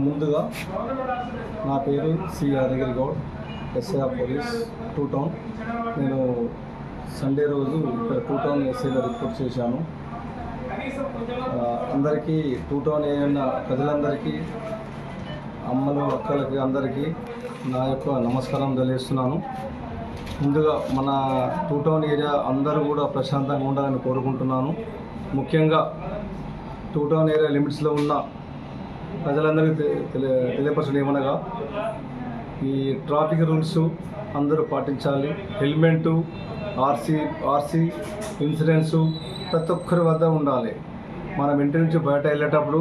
ముందుగా నా పేరు C Yadagiri Goud, SI police two town. నేను సండే రోజు ఇక్కడ టూ టౌన్ ఎస్ఐగా రిపోర్ట్ చేశాను. అందరికీ టూ టౌన్ ఏరియాన్న ప్రజలందరికీ, అమ్మలు అక్కలకి అందరికీ నా యొక్క నమస్కారం తెలియజేస్తున్నాను. ముందుగా మన టూ టౌన్ ఏరియా అందరూ కూడా ప్రశాంతంగా ఉండాలని కోరుకుంటున్నాను. ముఖ్యంగా టూ టౌన్ ఏరియా లిమిట్స్లో ఉన్న ప్రజలందరికీ తెలియపరచడం ఏమనగా, ఈ ట్రాఫిక్ రూల్స్ అందరూ పాటించాలి. హెల్మెటు, ఆర్సీ ఇన్సూరెన్సు ప్రతి ఒక్కరి వద్ద ఉండాలి. మనం ఇంటి నుంచి బయట వెళ్ళేటప్పుడు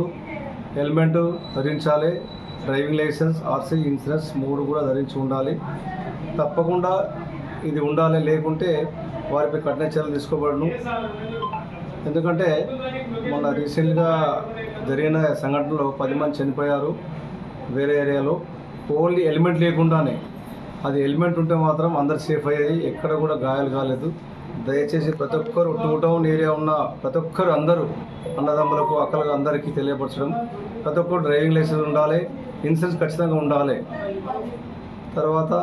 హెల్మెట్ ధరించాలి. డ్రైవింగ్ లైసెన్స్, ఆర్సీ, ఇన్సూరెన్స్ 3 కూడా ధరించి ఉండాలి. తప్పకుండా ఇది ఉండాలి, లేకుంటే వారిపై కఠిన చర్యలు తీసుకోబడను. ఎందుకంటే మొన్న రీసెంట్గా జరిగిన సంఘటనలో 10 మంది చనిపోయారు వేరే ఏరియాలో. ఓన్లీ హెల్మెట్ లేకుండానే. అది హెల్మెట్ ఉంటే మాత్రం అందరు సేఫ్ అయ్యాయి, ఎక్కడ కూడా గాయాలు కాలేదు. దయచేసి ప్రతి ఒక్కరు టూ టౌన్ ఏరియా ఉన్న ప్రతి ఒక్కరు, అందరూ అన్నదమ్ములకు అక్కలకు అందరికీ తెలియపరచడం, ప్రతి ఒక్కరు డ్రైవింగ్ లైసెన్స్ ఉండాలి, ఇన్సూరెన్స్ ఖచ్చితంగా ఉండాలి. తర్వాత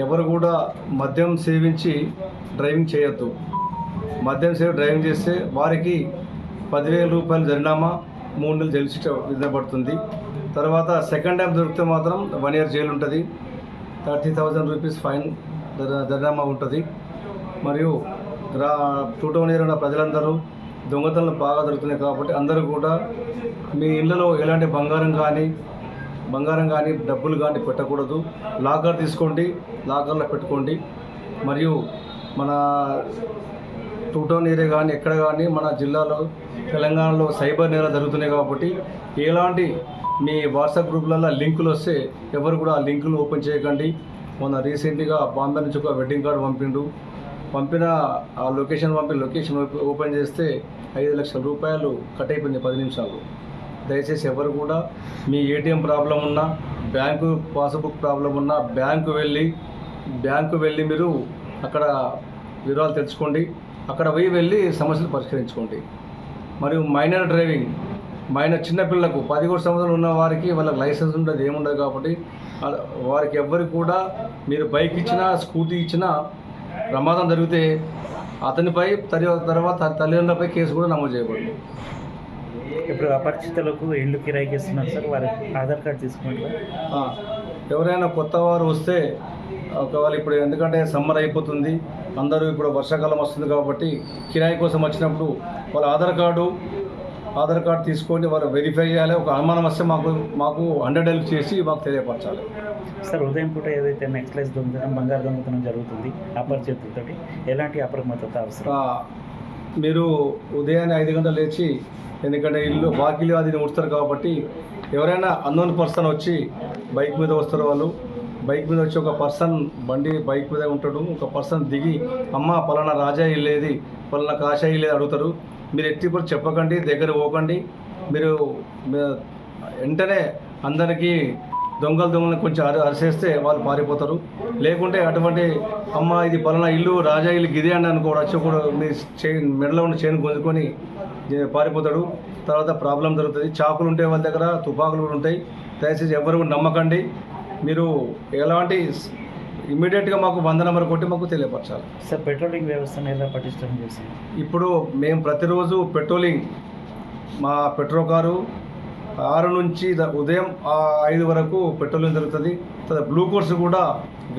ఎవరు కూడా మద్యం సేవించి డ్రైవింగ్ చేయొద్దు. మద్యం సేవి డ్రైవింగ్ చేస్తే వారికి 10,000 రూపాయలు జరిమానా, 3 నెలలు జైలు శిక్ష విధించబడుతుంది. తర్వాత సెకండ్ టైం దొరికితే మాత్రం 1 year జైలు ఉంటుంది, 30,000 రూపీస్ ఫైన్ జరిమానా ఉంటుంది. మరియు టూ టౌన్ ఏరియా ప్రజలందరూ దొంగతనాలు బాగా దొరుకుతున్నాయి కాబట్టి అందరూ కూడా మీ ఇళ్ళలో ఎలాంటి బంగారం కానీ డబ్బులు కానీ పెట్టకూడదు. లాకర్ తీసుకోండి, లాకర్లో పెట్టుకోండి. మరియు మన టూ టౌన్ ఏరియా కానీ ఎక్కడ కానీ మన జిల్లాలో, తెలంగాణలో సైబర్ నేరాలు జరుగుతున్నాయి కాబట్టి ఎలాంటి మీ వాట్సాప్ గ్రూపులలో లింకులు వస్తే ఎవరు కూడా ఆ లింకులు ఓపెన్ చేయకండి. మొన్న రీసెంట్గా బాంబే నుంచి ఒక వెడ్డింగ్ కార్డు పంపిన ఆ లొకేషన్ ఓపెన్ చేస్తే 5 లక్షల రూపాయలు కట్ అయిపోయింది 10 నిమిషాలు. దయచేసి ఎవరు కూడా మీ ఏటీఎం ప్రాబ్లం ఉన్నా, బ్యాంకు పాస్బుక్ ప్రాబ్లం ఉన్నా బ్యాంకు వెళ్ళి మీరు అక్కడ వివరాలు తెలుసుకోండి. అక్కడ వెళ్ళి సమస్యలు పరిష్కరించుకోండి. మరియు మైనర్ డ్రైవింగ్, చిన్నపిల్లలకు 11 సంవత్సరాలు ఉన్న వారికి వాళ్ళకి లైసెన్స్ ఉండదు, ఏముండదు కాబట్టి వారికి ఎవ్వరికి కూడా మీరు బైక్ ఇచ్చినా, స్కూటీ ఇచ్చినా ప్రమాదం జరిగితే అతనిపై తర్వాత తల్లిదండ్రులపై కేసు కూడా నమోదు చేయబడింది. ఇప్పుడు అపరిచితులకు ఇల్లు కిరాయికి ఇస్తున్నారు సార్, వారి ఆధార్ కార్డు తీసుకుంటారు. ఎవరైనా కొత్త వారు వస్తే ఒకవేళ ఇప్పుడు, ఎందుకంటే సమ్మర్ అయిపోతుంది, అందరూ ఇప్పుడు వర్షాకాలం వస్తుంది కాబట్టి కిరాయి కోసం వచ్చినప్పుడు వాళ్ళ ఆధార్ కార్డు తీసుకొని వారు వెరిఫై చేయాలి. ఒక అనుమానం వస్తే మాకు 100 help చేసి మాకు తెలియపరచాలి. సార్, ఉదయం పూట ఏదైతే నెక్లెస్ దొంగతనం, బంగారు దొంగతనం జరుగుతుంది అపరిచితులతో, ఎలాంటి అప్రమత్తత అవసరం? మీరు ఉదయాన్నే 5 గంటలు లేచి, ఎందుకంటే ఇల్లు వాకిలి అది ఉడతారు కాబట్టి ఎవరైనా అన్నోన్ పర్సన్ వచ్చి బైక్ మీద వస్తారు. వాళ్ళు బైక్ మీద వచ్చి ఒక పర్సన్ బైక్ మీద ఉంటాడు, ఒక పర్సన్ దిగి అమ్మ పలానా రాజా ఇల్లేది, పలానా కాషా ఇల్లేది అడుగుతారు. మీరు ఎట్టిప్పుడు చెప్పకండి, దగ్గర పోకండి. మీరు వెంటనే అందరికీ దొంగలను కొంచెం అరిసేస్తే వాళ్ళు పారిపోతారు. లేకుంటే అటువంటి అమ్మ ఇది పలానా ఇల్లు, రాజా ఇల్లు గిదే అని అనుకోడు, వచ్చి కూడా మీ మెడలో ఉన్న చైన్ గుంజుకొని పారిపోతాడు. తర్వాత ప్రాబ్లం జరుగుతుంది. చాకులు ఉంటాయి వాళ్ళ దగ్గర, తుపాకులు కూడా ఉంటాయి. దయచేసి ఎవరు నమ్మకండి. మీరు ఎలాంటి ఇమీడియట్గా మాకు 100 నెంబర్ కొట్టి మాకు తెలియపరచాలి. సార్, పెట్రోలింగ్ వ్యవస్థను ఎలా పటిష్టం చేస్తాం? ఇప్పుడు మేము ప్రతిరోజు పెట్రోలింగ్, మా పెట్రోల్ కారు 6 నుంచి ఉదయం 5 వరకు పెట్రోలింగ్ జరుగుతుంది. తర్వాత బ్లూ కోర్స్ కూడా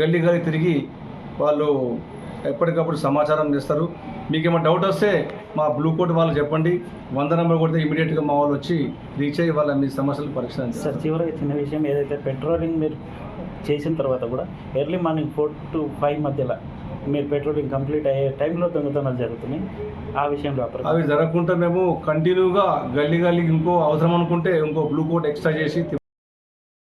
గల్లీ తిరిగి వాళ్ళు ఎప్పటికప్పుడు సమాచారం చేస్తారు. మీకు ఏమైనా డౌట్ వస్తే మా బ్లూ కోట్ వాళ్ళు చెప్పండి, 100 నెంబర్ కొడితే ఇమీడియట్గా మా వాళ్ళు వచ్చి రీచ్ అయ్యి వాళ్ళ మీ సమస్యలు పరిష్కరించారు. సార్, చివరిగా చిన్న విషయం, ఏదైతే పెట్రోలింగ్ మీరు చేసిన తర్వాత కూడా ఎర్లీ మార్నింగ్ 4 to 5 మధ్యలో మీరు పెట్రోలింగ్ కంప్లీట్ అయ్యే టైంలో దొంగతనాలు జరుగుతున్నాయి. ఆ విషయంలో అవి జరగకుండా మేము కంటిన్యూగా గల్లీ ఇంకో అవసరం అనుకుంటే ఇంకో బ్లూ కోట్ ఎక్స్ట్రా చేసి